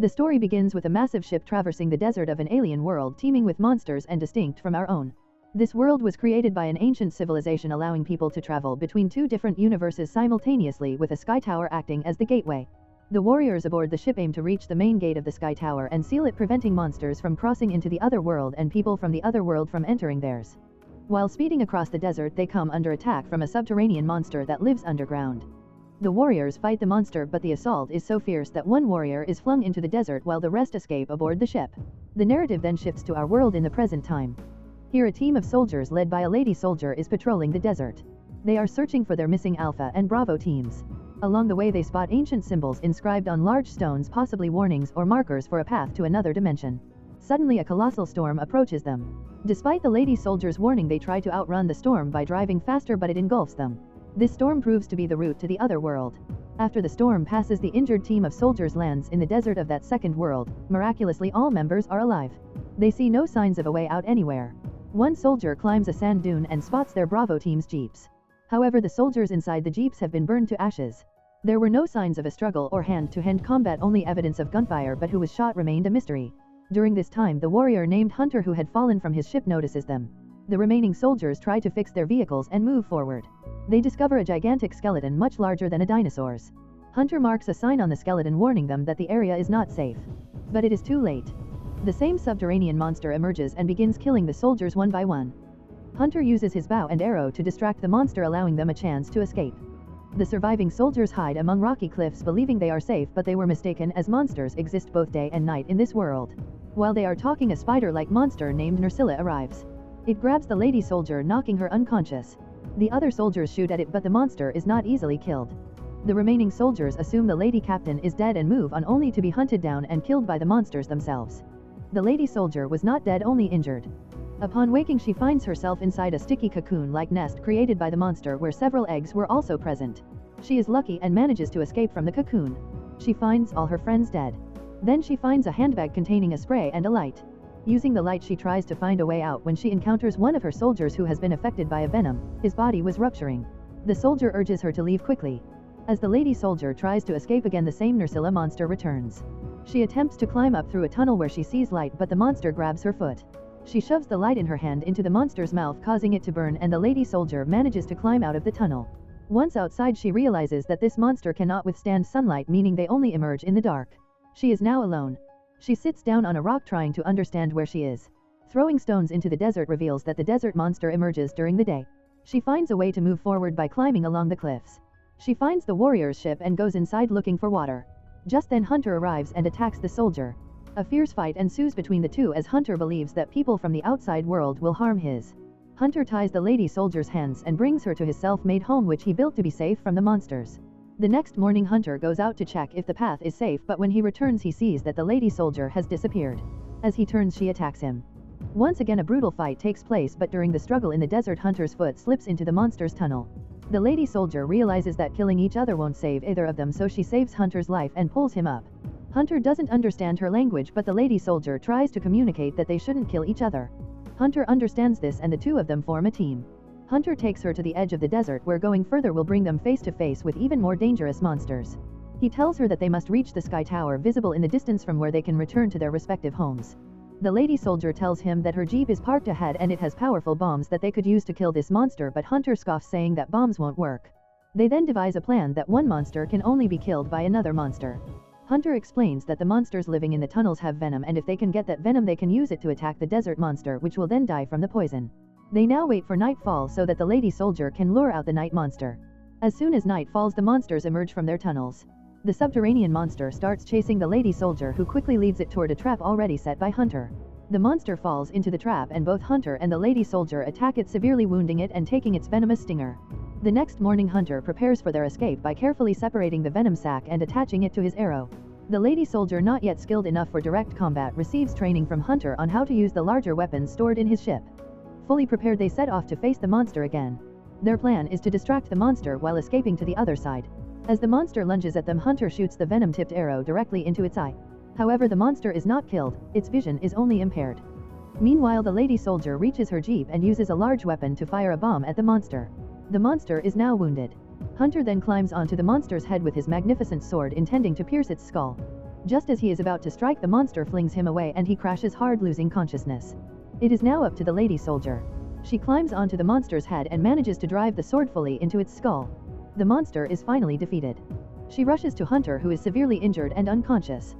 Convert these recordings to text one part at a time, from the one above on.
The story begins with a massive ship traversing the desert of an alien world teeming with monsters and distinct from our own. This world was created by an ancient civilization allowing people to travel between two different universes simultaneously with a sky tower acting as the gateway. The warriors aboard the ship aim to reach the main gate of the sky tower and seal it, preventing monsters from crossing into the other world and people from the other world from entering theirs. While speeding across the desert, they come under attack from a subterranean monster that lives underground. The warriors fight the monster, but the assault is so fierce that one warrior is flung into the desert while the rest escape aboard the ship. The narrative then shifts to our world in the present time. Here a team of soldiers led by a lady soldier is patrolling the desert. They are searching for their missing Alpha and Bravo teams. Along the way they spot ancient symbols inscribed on large stones, possibly warnings or markers for a path to another dimension. Suddenly a colossal storm approaches them. Despite the lady soldier's warning, they try to outrun the storm by driving faster, but it engulfs them. This storm proves to be the route to the other world. After the storm passes, the injured team of soldiers lands in the desert of that second world. Miraculously, all members are alive. They see no signs of a way out anywhere. One soldier climbs a sand dune and spots their Bravo team's jeeps. However, the soldiers inside the jeeps have been burned to ashes. There were no signs of a struggle or hand-to-hand combat, only evidence of gunfire, but who was shot remained a mystery. During this time, the warrior named Hunter, who had fallen from his ship, notices them. The remaining soldiers try to fix their vehicles and move forward. They discover a gigantic skeleton much larger than a dinosaur's. Hunter marks a sign on the skeleton warning them that the area is not safe. But it is too late. The same subterranean monster emerges and begins killing the soldiers one by one. Hunter uses his bow and arrow to distract the monster, allowing them a chance to escape. The surviving soldiers hide among rocky cliffs, believing they are safe, but they were mistaken, as monsters exist both day and night in this world. While they are talking, a spider-like monster named Nursilla arrives. It grabs the lady soldier, knocking her unconscious. The other soldiers shoot at it, but the monster is not easily killed. The remaining soldiers assume the lady captain is dead and move on, only to be hunted down and killed by the monsters themselves. The lady soldier was not dead, only injured. Upon waking, she finds herself inside a sticky cocoon-like nest created by the monster, where several eggs were also present. She is lucky and manages to escape from the cocoon. She finds all her friends dead. Then she finds a handbag containing a spray and a light. Using the light, she tries to find a way out when she encounters one of her soldiers who has been affected by a venom. His body was rupturing. The soldier urges her to leave quickly. As the lady soldier tries to escape again, the same Nursilla monster returns. She attempts to climb up through a tunnel where she sees light, but the monster grabs her foot. She shoves the light in her hand into the monster's mouth, causing it to burn, and the lady soldier manages to climb out of the tunnel. Once outside, she realizes that this monster cannot withstand sunlight, meaning they only emerge in the dark. She is now alone. She sits down on a rock, trying to understand where she is. Throwing stones into the desert reveals that the desert monster emerges during the day. She finds a way to move forward by climbing along the cliffs. She finds the warrior's ship and goes inside looking for water. Just then Hunter arrives and attacks the soldier. A fierce fight ensues between the two, as Hunter believes that people from the outside world will harm his. Hunter ties the lady soldier's hands and brings her to his self-made home, which he built to be safe from the monsters. The next morning, Hunter goes out to check if the path is safe, but when he returns he sees that the lady soldier has disappeared. As he turns, she attacks him. Once again a brutal fight takes place, but during the struggle in the desert, Hunter's foot slips into the monster's tunnel. The lady soldier realizes that killing each other won't save either of them, so she saves Hunter's life and pulls him up. Hunter doesn't understand her language, but the lady soldier tries to communicate that they shouldn't kill each other. Hunter understands this and the two of them form a team. Hunter takes her to the edge of the desert, where going further will bring them face to face with even more dangerous monsters. He tells her that they must reach the sky tower visible in the distance, from where they can return to their respective homes. The lady soldier tells him that her jeep is parked ahead and it has powerful bombs that they could use to kill this monster, but Hunter scoffs, saying that bombs won't work. They then devise a plan that one monster can only be killed by another monster. Hunter explains that the monsters living in the tunnels have venom, and if they can get that venom they can use it to attack the desert monster, which will then die from the poison. They now wait for nightfall so that the lady soldier can lure out the night monster. As soon as night falls, the monsters emerge from their tunnels. The subterranean monster starts chasing the lady soldier, who quickly leads it toward a trap already set by Hunter. The monster falls into the trap and both Hunter and the lady soldier attack it, severely wounding it and taking its venomous stinger. The next morning, Hunter prepares for their escape by carefully separating the venom sac and attaching it to his arrow. The lady soldier, not yet skilled enough for direct combat, receives training from Hunter on how to use the larger weapons stored in his ship. Fully prepared, they set off to face the monster again. Their plan is to distract the monster while escaping to the other side. As the monster lunges at them, Hunter shoots the venom-tipped arrow directly into its eye. However, the monster is not killed, its vision is only impaired. Meanwhile, the lady soldier reaches her jeep and uses a large weapon to fire a bomb at the monster. The monster is now wounded. Hunter then climbs onto the monster's head with his magnificent sword, intending to pierce its skull. Just as he is about to strike, the monster flings him away and he crashes hard, losing consciousness. It is now up to the lady soldier. She climbs onto the monster's head and manages to drive the sword fully into its skull. The monster is finally defeated. She rushes to Hunter, who is severely injured and unconscious.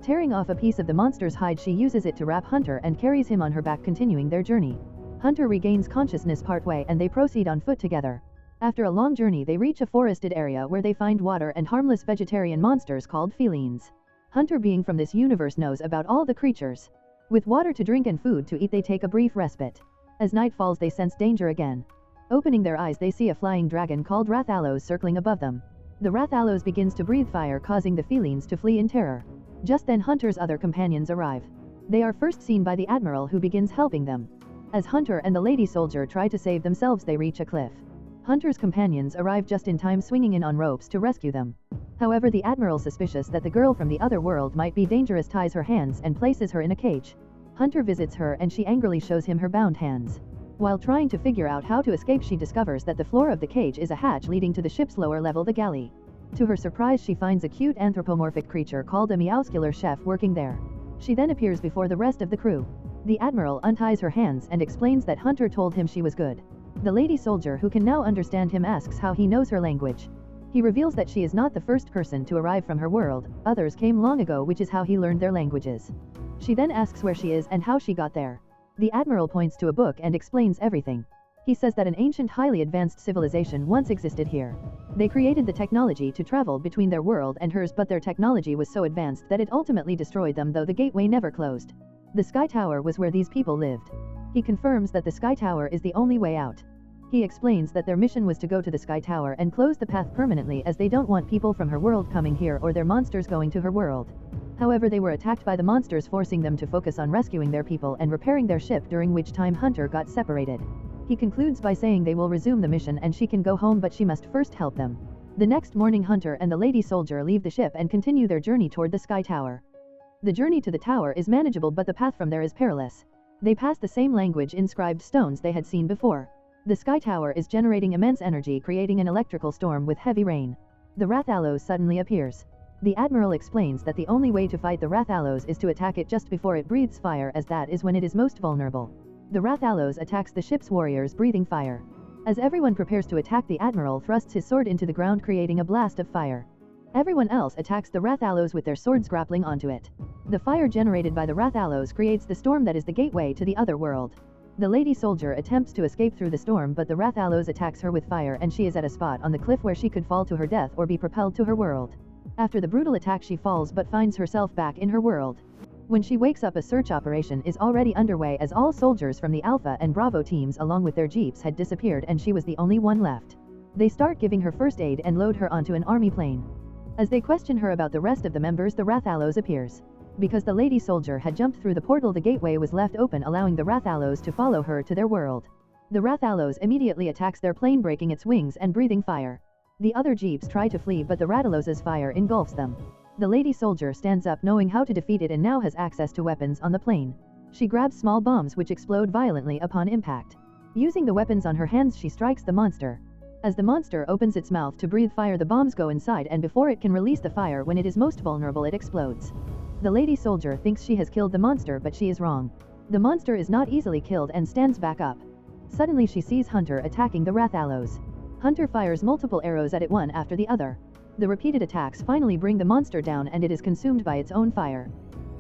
Tearing off a piece of the monster's hide, she uses it to wrap Hunter and carries him on her back, continuing their journey. Hunter regains consciousness partway and they proceed on foot together. After a long journey, they reach a forested area where they find water and harmless vegetarian monsters called felines. Hunter, being from this universe, knows about all the creatures. With water to drink and food to eat, they take a brief respite. As night falls, they sense danger again. Opening their eyes, they see a flying dragon called Rathalos circling above them. The Rathalos begins to breathe fire, causing the felines to flee in terror. Just then, Hunter's other companions arrive. They are first seen by the Admiral, who begins helping them. As Hunter and the lady soldier try to save themselves, they reach a cliff. Hunter's companions arrive just in time, swinging in on ropes to rescue them. However, the Admiral, suspicious that the girl from the other world might be dangerous, ties her hands and places her in a cage. Hunter visits her and she angrily shows him her bound hands. While trying to figure out how to escape, she discovers that the floor of the cage is a hatch leading to the ship's lower level, the galley. To her surprise, she finds a cute anthropomorphic creature called a meowscular chef working there. She then appears before the rest of the crew. The Admiral unties her hands and explains that Hunter told him she was good. The lady soldier, who can now understand him, asks how he knows her language. He reveals that she is not the first person to arrive from her world, others came long ago, which is how he learned their languages. She then asks where she is and how she got there. The Admiral points to a book and explains everything. He says that an ancient, highly advanced civilization once existed here. They created the technology to travel between their world and hers, but their technology was so advanced that it ultimately destroyed them, though the gateway never closed. The Sky Tower was where these people lived. He confirms that the Sky Tower is the only way out. He explains that their mission was to go to the Sky Tower and close the path permanently, as they don't want people from her world coming here or their monsters going to her world. However, they were attacked by the monsters, forcing them to focus on rescuing their people and repairing their ship, during which time Hunter got separated. He concludes by saying they will resume the mission and she can go home, but she must first help them. The next morning, Hunter and the lady soldier leave the ship and continue their journey toward the Sky Tower. The journey to the tower is manageable, but the path from there is perilous. They pass the same language inscribed stones they had seen before. The Sky Tower is generating immense energy, creating an electrical storm with heavy rain. The Rathalos suddenly appears. The Admiral explains that the only way to fight the Rathalos is to attack it just before it breathes fire, as that is when it is most vulnerable. The Rathalos attacks the ship's warriors, breathing fire. As everyone prepares to attack, the Admiral thrusts his sword into the ground, creating a blast of fire. Everyone else attacks the Rathalos with their swords, grappling onto it. The fire generated by the Rathalos creates the storm that is the gateway to the other world. The lady soldier attempts to escape through the storm, but the Rathalos attacks her with fire and she is at a spot on the cliff where she could fall to her death or be propelled to her world. After the brutal attack, she falls but finds herself back in her world. When she wakes up, a search operation is already underway, as all soldiers from the Alpha and Bravo teams along with their jeeps had disappeared and she was the only one left. They start giving her first aid and load her onto an army plane. As they question her about the rest of the members, the Rathalos appears. Because the lady soldier had jumped through the portal, the gateway was left open, allowing the Rathalos to follow her to their world. The Rathalos immediately attacks their plane, breaking its wings and breathing fire. The other jeeps try to flee, but the Rathalos's fire engulfs them. The lady soldier stands up, knowing how to defeat it, and now has access to weapons on the plane. She grabs small bombs which explode violently upon impact. Using the weapons on her hands, she strikes the monster. As the monster opens its mouth to breathe fire, the bombs go inside, and before it can release the fire when it is most vulnerable, it explodes. The lady soldier thinks she has killed the monster, but she is wrong. The monster is not easily killed and stands back up. Suddenly she sees Hunter attacking the Rathalos. Hunter fires multiple arrows at it, one after the other. The repeated attacks finally bring the monster down and it is consumed by its own fire.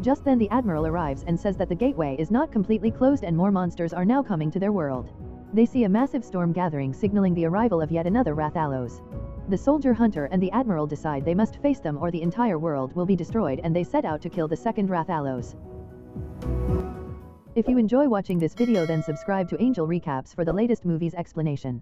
Just then the Admiral arrives and says that the gateway is not completely closed and more monsters are now coming to their world. They see a massive storm gathering, signaling the arrival of yet another Rathalos. The soldier Hunter and the Admiral decide they must face them or the entire world will be destroyed, and they set out to kill the second Rathalos. If you enjoy watching this video, then subscribe to Angel Recaps for the latest movies explanation.